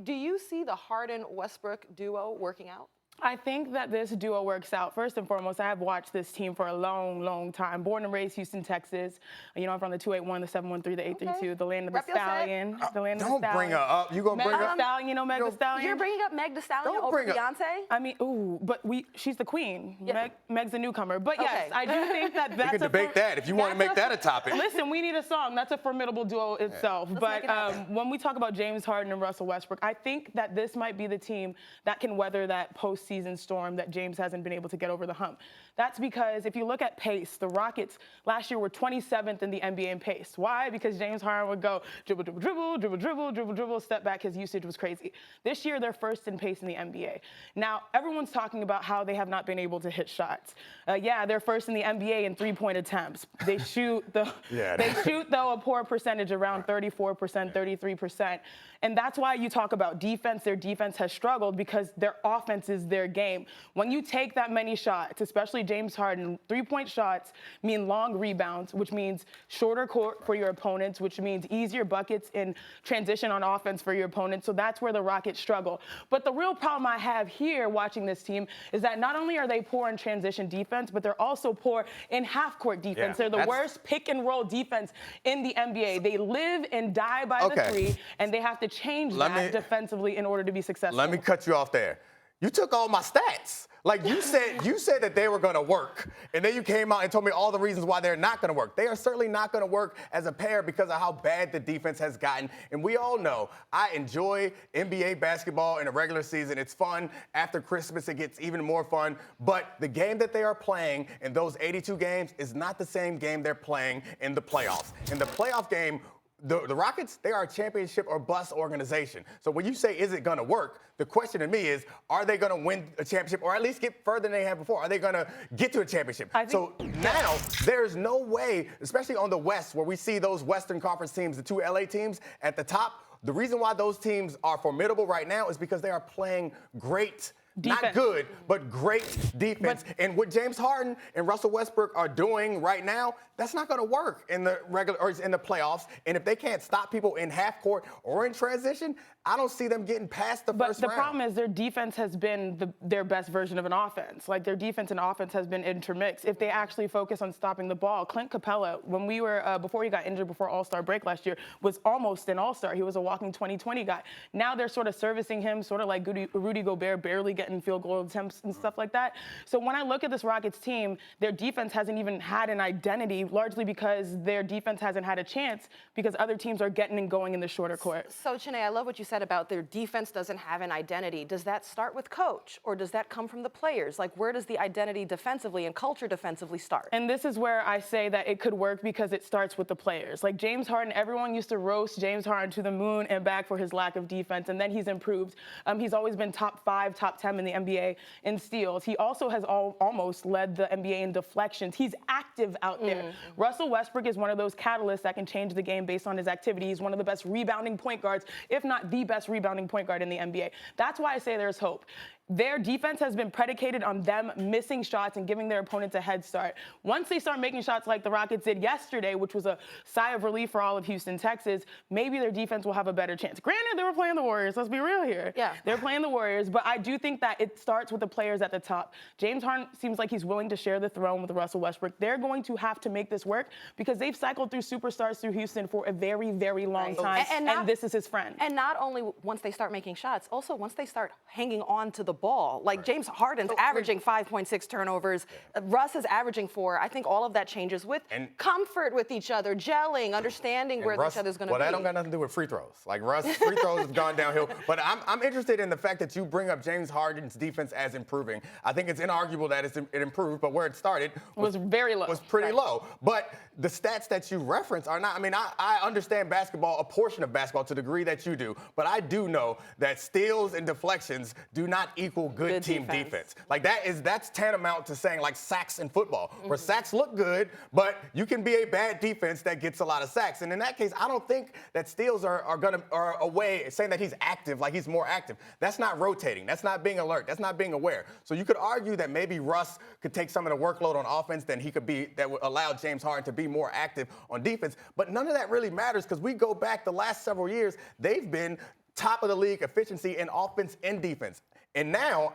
Do you see the Harden-Westbrook duo working out? I think that this duo works out. First and foremost, I have watched this team for a long, long time. Born and raised Houston, Texas. You know, I'm from the 281, the 713, the 832, the land of the stallion. The land of the stallion. Don't bring her up. You gonna bring her up? Stallion, you know Meg the Stallion? You're bringing up Meg the Stallion over Beyonce? I mean, but she's the queen. Yeah. Meg's a newcomer. But yes, I do think that that's we can debate that if you want to make that a topic. Listen, we need a song. That's a formidable duo itself. But when we talk about James Harden and Russell Westbrook, I think that this might be the team that can weather that postseason storm that James hasn't been able to get over the hump. That's because if you look at pace, the Rockets last year were 27th in the NBA in pace. Why? Because James Harden would go dribble, dribble, dribble, dribble, dribble, dribble, dribble, step back. His usage was crazy. This year, they're first in pace in the NBA. Now, everyone's talking about how they have not been able to hit shots. Yeah, they're first in the NBA in three-point attempts. They shoot, though, a poor percentage, around 34%, 33%. And that's why you talk about defense. Their defense has struggled because their offense is their game. When you take that many shots, especially James Harden, three-point shots mean long rebounds, which means shorter court for your opponents, which means easier buckets in transition on offense for your opponents. So that's where the Rockets struggle. But the real problem I have here watching this team is that not only are they poor in transition defense, but they're also poor in half-court defense. They're the worst pick-and-roll defense in the NBA. They live and die by the three, and they have to change that defensively in order to be successful. Let me cut you off there. You took all my stats. Like you said that they were going to work, and then you came out and told me all the reasons why they're not going to work. They are certainly not going to work as a pair because of how bad the defense has gotten. And we all know I enjoy NBA basketball in a regular season. It's fun. After Christmas, it gets even more fun. But the game that they are playing in those 82 games is not the same game they're playing in the playoffs. In the playoff game, the Rockets, they are a championship or bust organization. So when you say, is it going to work, the question to me is, are they going to win a championship or at least get further than they have before? Are they going to get to a championship? So now there's no way, especially on the West, where we see those Western Conference teams, the two LA teams at the top, the reason why those teams are formidable right now is because they are playing great defense. Not good, but great defense. And what James Harden and Russell Westbrook are doing right now, that's not going to work in the regular or in the playoffs. And if they can't stop people in half court or in transition, I don't see them getting past the first round. But the problem is their defense has been their best version of an offense. Like their defense and offense has been intermixed. If they actually focus on stopping the ball, Clint Capella, when we were before he got injured before All-Star break last year, was almost an All-Star. He was a walking 20-20 guy. Now they're sort of servicing him, sort of like Rudy Gobert, barely getting field goal attempts and stuff like that. So when I look at this Rockets team, their defense hasn't even had an identity, largely because their defense hasn't had a chance because other teams are getting and going in the shorter court. So, Chiney, I love what you said about their defense doesn't have an identity. Does that start with coach or does that come from the players? Like, where does the identity defensively and culture defensively start? And this is where I say that it could work because it starts with the players. Like James Harden, everyone used to roast James Harden to the moon and back for his lack of defense, and then he's improved. He's always been top 5, top 10 in the NBA in steals. He also has almost led the NBA in deflections. He's active out there. Russell Westbrook is one of those catalysts that can change the game based on his activity. He's one of the best rebounding point guards, if not the best rebounding point guard in the NBA. That's why I say there's hope. Their defense has been predicated on them missing shots and giving their opponents a head start. Once they start making shots like the Rockets did yesterday, which was a sigh of relief for all of Houston, Texas, maybe their defense will have a better chance. Granted, they were playing the Warriors. Let's be real here. Yeah. They're playing the Warriors, but I do think that it starts with the players at the top. James Harden seems like he's willing to share the throne with Russell Westbrook. They're going to have to make this work because they've cycled through superstars through Houston for a very, very long time, and this is his friend. And not only once they start making shots, also once they start hanging on to the ball. Like James Harden's averaging 5.6 turnovers. Russ is averaging 4. I think all of that changes with comfort with each other, gelling, understanding where each other's going to be. Well, that don't got nothing to do with free throws. Like Russ, free throws have gone downhill. But I'm interested in the fact that you bring up James Harden's defense as improving. I think it's inarguable that it improved, but where it started was very low. Was pretty low. But the stats that you reference are not. I mean, I understand basketball, a portion of basketball to the degree that you do, but I do know that steals and deflections do not equal good team defense. Like that's tantamount to saying like sacks in football, where sacks look good, but you can be a bad defense that gets a lot of sacks. And in that case, I don't think that steals are a way saying that he's active, like he's more active. That's not rotating. That's not being alert. That's not being aware. So you could argue that maybe Russ could take some of the workload on offense, then he could be that would allow James Harden to be more active on defense. But none of that really matters because we go back the last several years, they've been top of the league efficiency in offense and defense. And now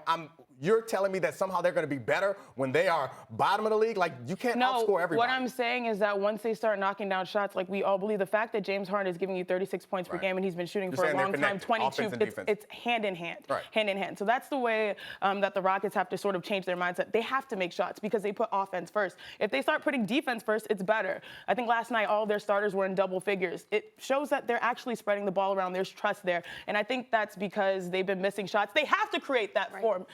you're telling me that somehow they're going to be better when they are bottom of the league? Like, you can't outscore everybody. What I'm saying is that once they start knocking down shots, like we all believe, the fact that James Harden is giving you 36 points per game and he's been shooting for a long time, 22, it's hand in hand. Right. Hand in hand. So that's the way that the Rockets have to sort of change their mindset. They have to make shots because they put offense first. If they start putting defense first, it's better. I think last night all of their starters were in double figures. It shows that they're actually spreading the ball around. There's trust there. And I think that's because they've been missing shots. They have to create that form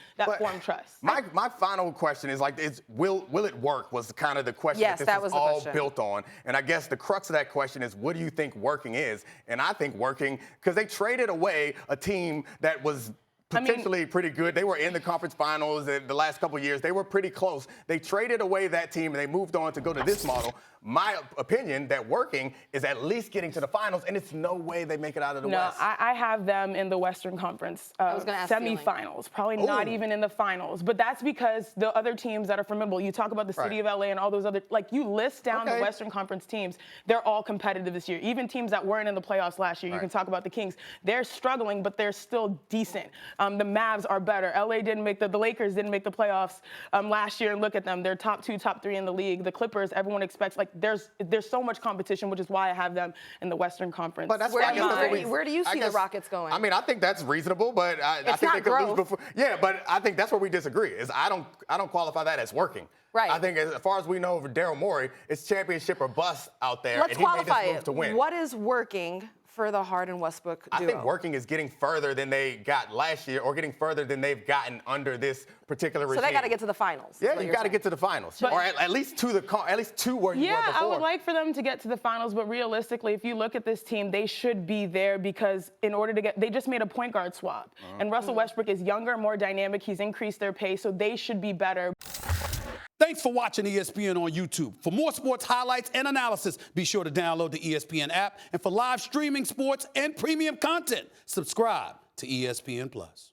trust. My final question is will it work was kind of the question that this is all built on. And I guess the crux of that question is, what do you think working is? And I think working, because they traded away a team that was potentially pretty good. They were in the conference finals in the last couple of years. They were pretty close. They traded away that team and they moved on to go to this model. My opinion that working is at least getting to the finals, and it's no way they make it out of the West. No, I have them in the Western Conference semifinals, probably not even in the finals. But that's because the other teams that are formidable, you talk about the city of LA and all those other, like you list down the Western Conference teams, they're all competitive this year. Even teams that weren't in the playoffs last year, you can talk about the Kings. They're struggling, but they're still decent. The Mavs are better. LA didn't make the Lakers didn't make the playoffs last year, and look at them. They're top 2, top 3 in the league. The Clippers, everyone expects, like there's so much competition, which is why I have them in the Western Conference. But that's where do you see the Rockets going? I mean, I think that's reasonable, but I think they could lose before. Yeah, but I think that's where we disagree. Is I don't qualify that as working. Right. I think as far as we know, for Daryl Morey, it's championship or bust out there. Let's qualify and he made this move to win. What is working for the Harden Westbrook duo? I think working is getting further than they got last year, or getting further than they've gotten under this particular regime. So they got to get to the finals. Yeah, you got to get to the finals, or at least to where you were before. I would like for them to get to the finals, but realistically, if you look at this team, they should be there because in order to they just made a point guard swap, and Russell Westbrook is younger, more dynamic. He's increased their pace, so they should be better. Thanks for watching ESPN on YouTube. For more sports highlights and analysis, be sure to download the ESPN app. And for live streaming sports and premium content, subscribe to ESPN+.